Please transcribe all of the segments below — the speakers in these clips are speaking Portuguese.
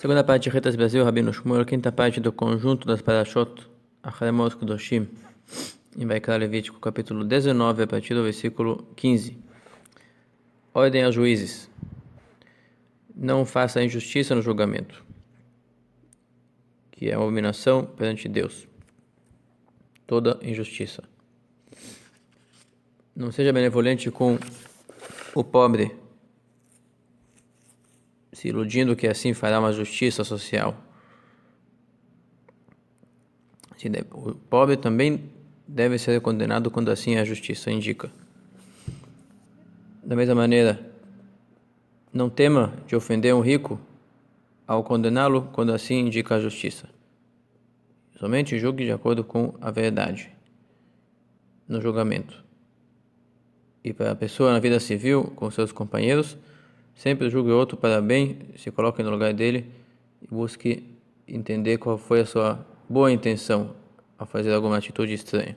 Segunda parte de Retas Brasil, Rabino Shmuel, quinta parte do conjunto das Parashot, Acharemot Kudoshim, em Vaikra Levítico, capítulo 19, a partir do versículo 15. Ordem aos juízes: não faça injustiça no julgamento, que é uma abominação perante Deus. Toda injustiça. Não seja benevolente com o pobre, se iludindo que assim fará uma justiça social. O pobre também deve ser condenado quando assim a justiça indica. Da mesma maneira, não tema de ofender um rico ao condená-lo quando assim indica a justiça. Somente julgue de acordo com a verdade no julgamento. E para a pessoa na vida civil, com seus companheiros, sempre julgue o outro para bem, se coloque no lugar dele e busque entender qual foi a sua boa intenção ao fazer alguma atitude estranha.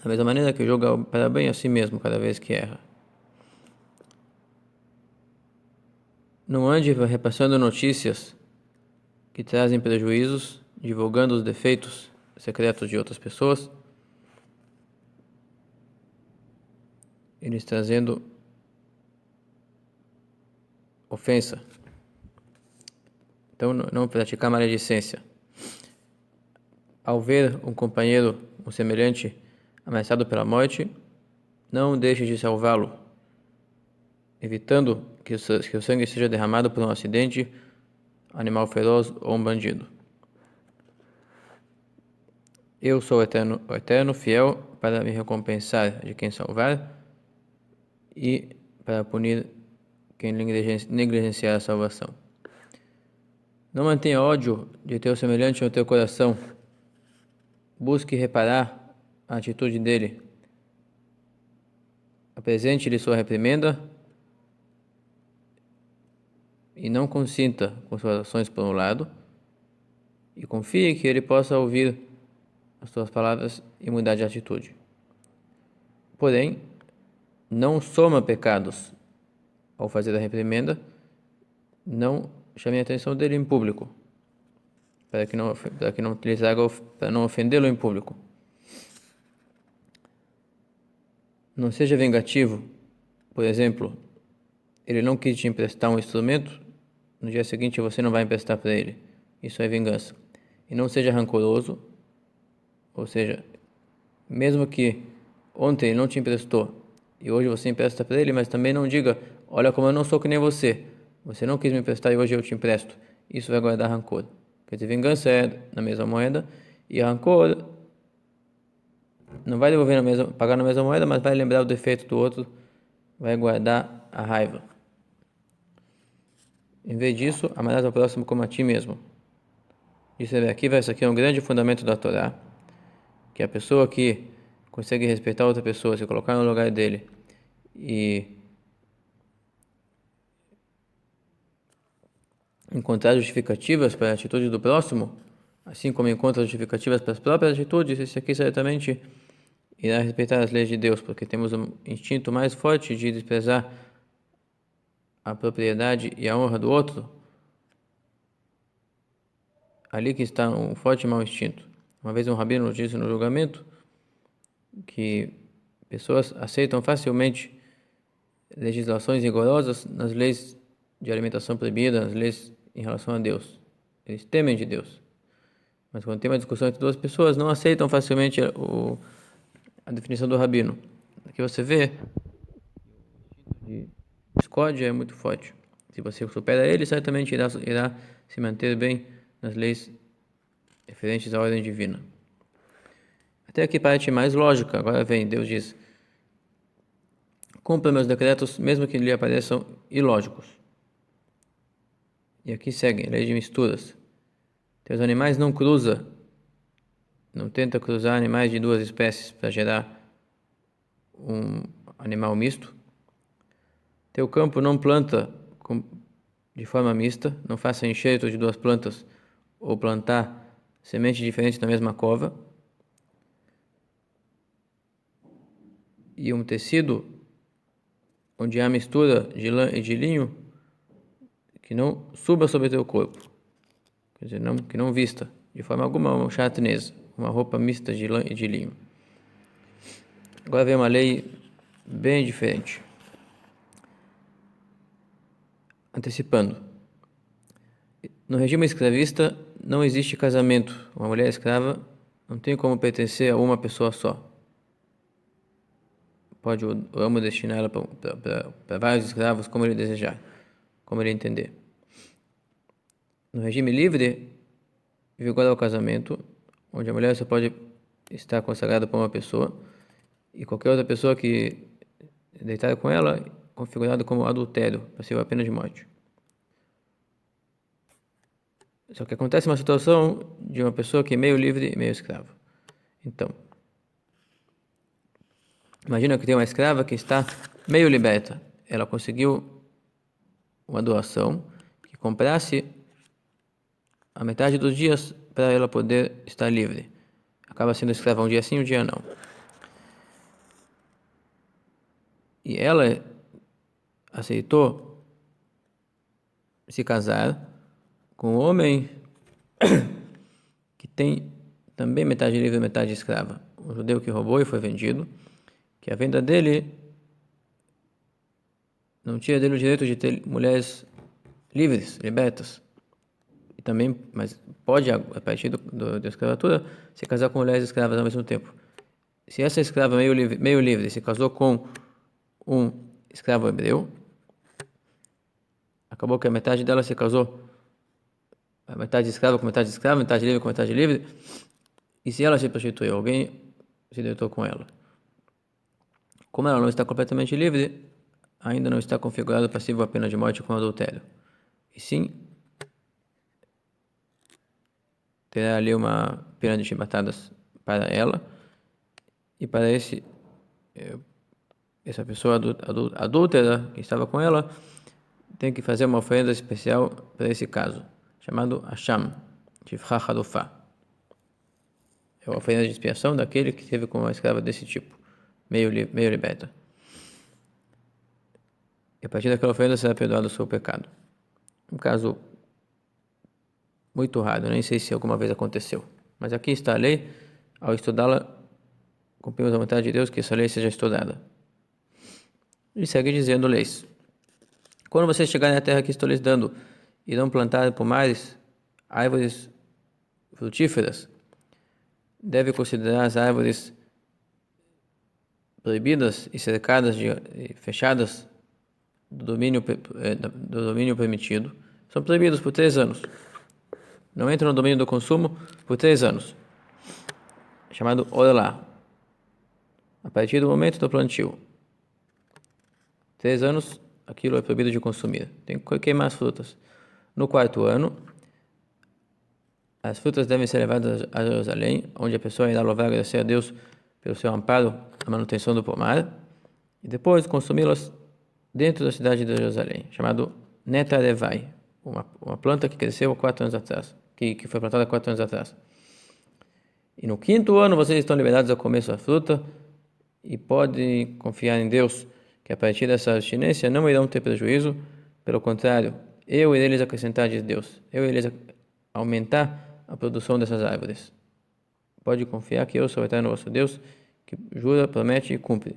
Da mesma maneira que julga para bem a si mesmo cada vez que erra. Não ande repassando notícias que trazem prejuízos, divulgando os defeitos secretos de outras pessoas, eles trazendo ofensa. Então, não praticar maledicência. Ao ver um companheiro, um semelhante, ameaçado pela morte, não deixe de salvá-lo, evitando que o sangue seja derramado por um acidente, animal feroz ou um bandido. Eu sou o eterno fiel para me recompensar de quem salvar e para punir quem negligenciar a salvação. Não mantenha ódio de teu semelhante no teu coração. Busque reparar a atitude dele. Apresente-lhe sua reprimenda e não consinta com suas ações por um lado, e confie que ele possa ouvir as tuas palavras e mudar de atitude. Porém, não soma pecados ao fazer a reprimenda, não chame a atenção dele em público, para que não ofendê-lo em público. Não seja vingativo. Por exemplo, ele não quis te emprestar um instrumento, no dia seguinte você não vai emprestar para ele. Isso é vingança. E não seja rancoroso, ou seja, mesmo que ontem ele não te emprestou e hoje você empresta para ele, mas também não diga: olha como eu não sou que nem você não quis me emprestar e hoje eu te empresto. Isso vai guardar rancor. Quer dizer, vingança é na mesma moeda e rancor não vai devolver pagar na mesma moeda, mas vai lembrar o defeito do outro, vai guardar a raiva. Em vez disso, amarás ao próximo como a ti mesmo. Isso aqui é um grande fundamento da Torá, que a pessoa que consegue respeitar outra pessoa, se colocar no lugar dele e encontrar justificativas para a atitude do próximo, assim como encontra justificativas para as próprias atitudes, esse aqui certamente irá respeitar as leis de Deus, porque temos um instinto mais forte de desprezar a propriedade e a honra do outro. Ali que está um forte mau instinto. Uma vez um rabino disse no julgamento que pessoas aceitam facilmente legislações rigorosas nas leis de alimentação proibida, nas leis em relação a Deus. Eles temem de Deus. Mas quando tem uma discussão entre duas pessoas, não aceitam facilmente a definição do rabino. Aqui você vê de discórdia é muito forte. Se você supera ele, certamente irá se manter bem nas leis referentes à ordem divina. Até aqui parte mais lógica. Agora vem, Deus diz: cumpra meus decretos, mesmo que lhe pareçam ilógicos. E aqui segue, lei de misturas. Teus animais não tenta cruzar animais de duas espécies para gerar um animal misto. Teu campo não planta de forma mista, não faça enxerto de duas plantas ou plantar sementes diferentes na mesma cova. E um tecido onde há mistura de lã e de linho, que não suba sobre teu corpo. Quer dizer, que não vista de forma alguma uma shatnez, uma roupa mista de lã e de linho. Agora vem uma lei bem diferente. Antecipando. No regime escravista não existe casamento. Uma mulher escrava não tem como pertencer a uma pessoa só. Pode o amo destinar ela para vários escravos como ele desejar, como ele entender. No regime livre, vigora o casamento, onde a mulher só pode estar consagrada para uma pessoa e qualquer outra pessoa que deitar com ela é configurado como adultério, passível a pena de morte. Só que acontece uma situação de uma pessoa que é meio livre e meio escrava. Então, imagina que tem uma escrava que está meio liberta. Ela conseguiu uma doação que comprasse a metade dos dias para ela poder estar livre. Acaba sendo escrava um dia sim, um dia não. E ela aceitou se casar com um homem que tem também metade livre e metade escrava. Um judeu que roubou e foi vendido, que a venda dele não tinha dele o direito de ter mulheres livres, libertas. E também, mas pode, a partir da escravatura, se casar com mulheres escravas ao mesmo tempo. Se essa escrava meio livre se casou com um escravo hebreu, acabou que a metade dela se casou, a metade escrava com metade escrava, metade livre com metade livre, e se ela se prostituiu, alguém se deitou com ela. Como ela não está completamente livre, ainda não está configurado passivo a pena de morte com adultério. E sim, terá ali uma pena de chibatadas para ela e para essa pessoa adúltera que estava com ela, tem que fazer uma oferenda especial para esse caso, chamado Hasham, de Hadufá. É uma oferenda de expiação daquele que teve com uma escrava desse tipo, meio liberta. E a partir daquela oferenda será perdoado o seu pecado. Um caso muito raro, nem sei se alguma vez aconteceu. Mas aqui está a lei, ao estudá-la, cumprimos a vontade de Deus que essa lei seja estudada. E segue dizendo leis. Quando vocês chegarem à terra que estou lhes dando e não plantarem pomares, árvores frutíferas, deve considerar as árvores proibidas e cercadas e fechadas do domínio permitido. São proibidos por 3 anos. Não entram no domínio do consumo por 3 anos. Chamado Orlá. A partir do momento do plantio. 3 anos, aquilo é proibido de consumir. Tem que queimar as frutas. No 4º ano, as frutas devem ser levadas a Jerusalém, onde a pessoa irá louvar e agradecer a Deus pelo seu amparo na manutenção do pomar, e depois consumi-las dentro da cidade de Jerusalém, chamado Netarevai, uma planta que cresceu há 4 anos atrás, que foi plantada há 4 anos atrás. E no 5º ano vocês estão liberados a comer sua fruta e podem confiar em Deus, que a partir dessa abstinência não irão ter prejuízo, pelo contrário, eu irei lhes acrescentar, diz Deus, eu irei lhes aumentar a produção dessas árvores. Pode confiar que eu sou o eterno vosso Deus, que jura, promete e cumpre.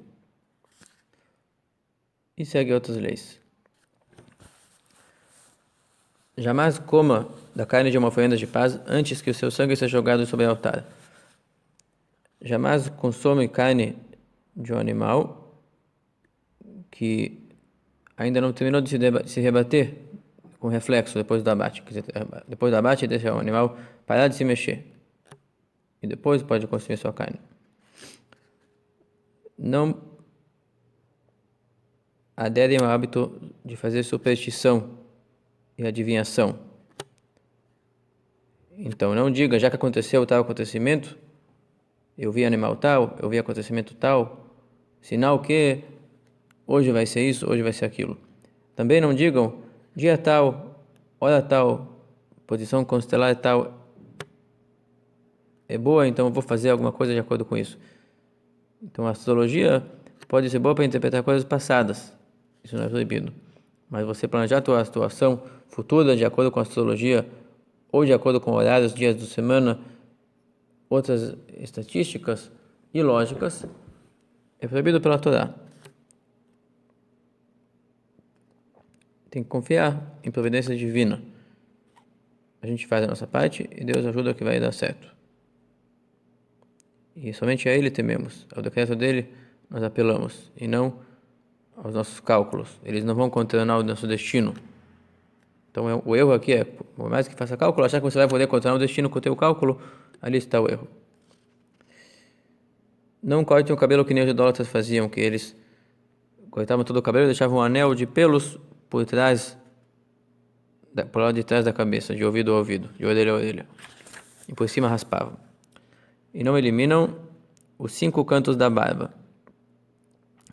E segue outras leis. Jamais coma da carne de uma oferenda de paz antes que o seu sangue seja jogado sobre o altar. Jamais consome carne de um animal que ainda não terminou de se rebater com reflexo depois do abate. Quer dizer, depois do abate, deixa o animal parar de se mexer. E depois pode consumir sua carne. Não aderem ao hábito de fazer superstição e adivinhação. Então, não diga, já que aconteceu tal acontecimento, eu vi animal tal, eu vi acontecimento tal, sinal que hoje vai ser isso, hoje vai ser aquilo. Também não digam, dia tal, hora tal, posição constelar tal, é boa, então eu vou fazer alguma coisa de acordo com isso. Então, a astrologia pode ser boa para interpretar coisas passadas, isso não é proibido. Mas você planejar a tua atuação futura de acordo com a astrologia ou de acordo com horários, dias da semana, outras estatísticas e lógicas, é proibido pela Torá. Tem que confiar em providência divina. A gente faz a nossa parte e Deus ajuda que vai dar certo. E somente a Ele tememos. Ao decreto dele nós apelamos e não aos nossos cálculos. Eles não vão condenar o nosso destino. Então o erro aqui é, por mais que faça cálculo, achar que você vai poder condenar o destino com o teu cálculo, ali está o erro. Não cortem o cabelo que nem os idólatras faziam, que eles cortavam todo o cabelo e deixavam um anel de pelos por trás, por lado de trás da cabeça, de ouvido a ouvido, de orelha a orelha. E por cima raspavam. E não eliminam os 5 cantos da barba.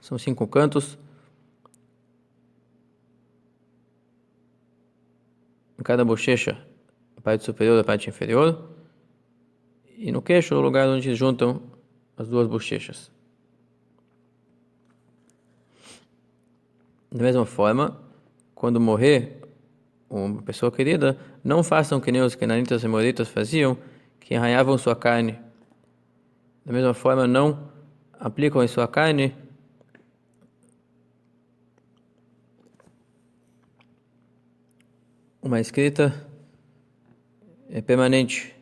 São 5 cantos em cada bochecha, a parte superior e a parte inferior, e no queixo, o lugar onde juntam as duas bochechas. Da mesma forma, quando morrer uma pessoa querida, não façam que nem os cananitas e amoritas faziam, que arranhavam sua carne. Da mesma forma, não aplicam em sua carne uma escrita permanente.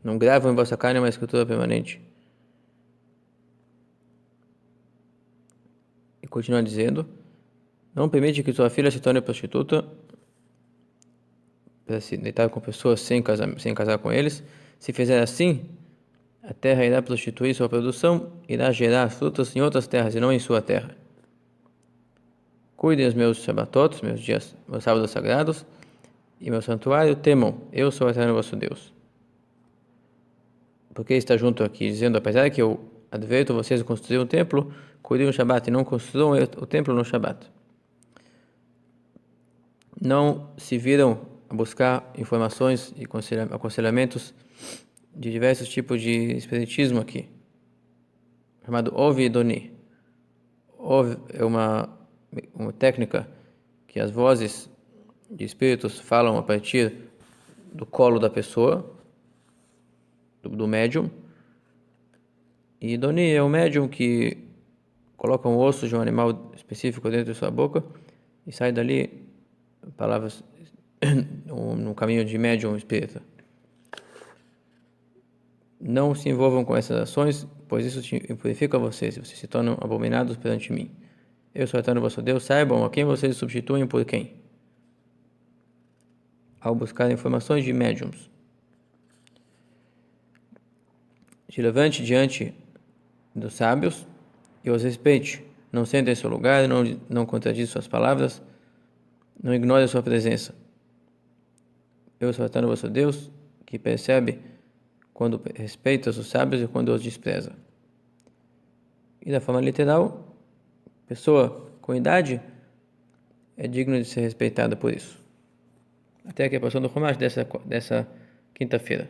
Não gravam em vossa carne uma escritura permanente. E continua dizendo: não permite que sua filha se torne prostituta para se deitar com pessoas sem casar com eles. Se fizer assim, a terra irá prostituir sua produção, irá gerar frutas em outras terras e não em sua terra. Cuidem os meus Shabbatot, meus dias, meus sábados sagrados, e meu santuário, temam, eu sou o eterno vosso Deus. Porque está junto aqui, dizendo, apesar que eu adverto vocês de construir um templo, cuidem o Shabat e não construam o templo no Shabat. Não se viram a buscar informações e aconselhamentos de diversos tipos de espiritismo aqui, chamado Ovi e Doni. Ovi é uma técnica que as vozes de espíritos falam a partir do colo da pessoa, do médium. E Doni é um médium que coloca um osso de um animal específico dentro de sua boca e sai dali palavras no caminho de médium espírita. Não se envolvam com essas ações, pois isso impurifica vocês e vocês se tornam abominados perante mim. Eu sou o eterno vosso Deus, saibam a quem vocês substituem por quem. Ao buscar informações de médiums. Se levante diante dos sábios e os respeite. Não sente em seu lugar, não contradiz suas palavras, não ignore a sua presença. Eu sou o eterno vosso Deus, que percebe quando respeita os sábios e quando os despreza. E da forma literal, pessoa com idade é digna de ser respeitada por isso. Até aqui a porção do Chumash dessa quinta-feira.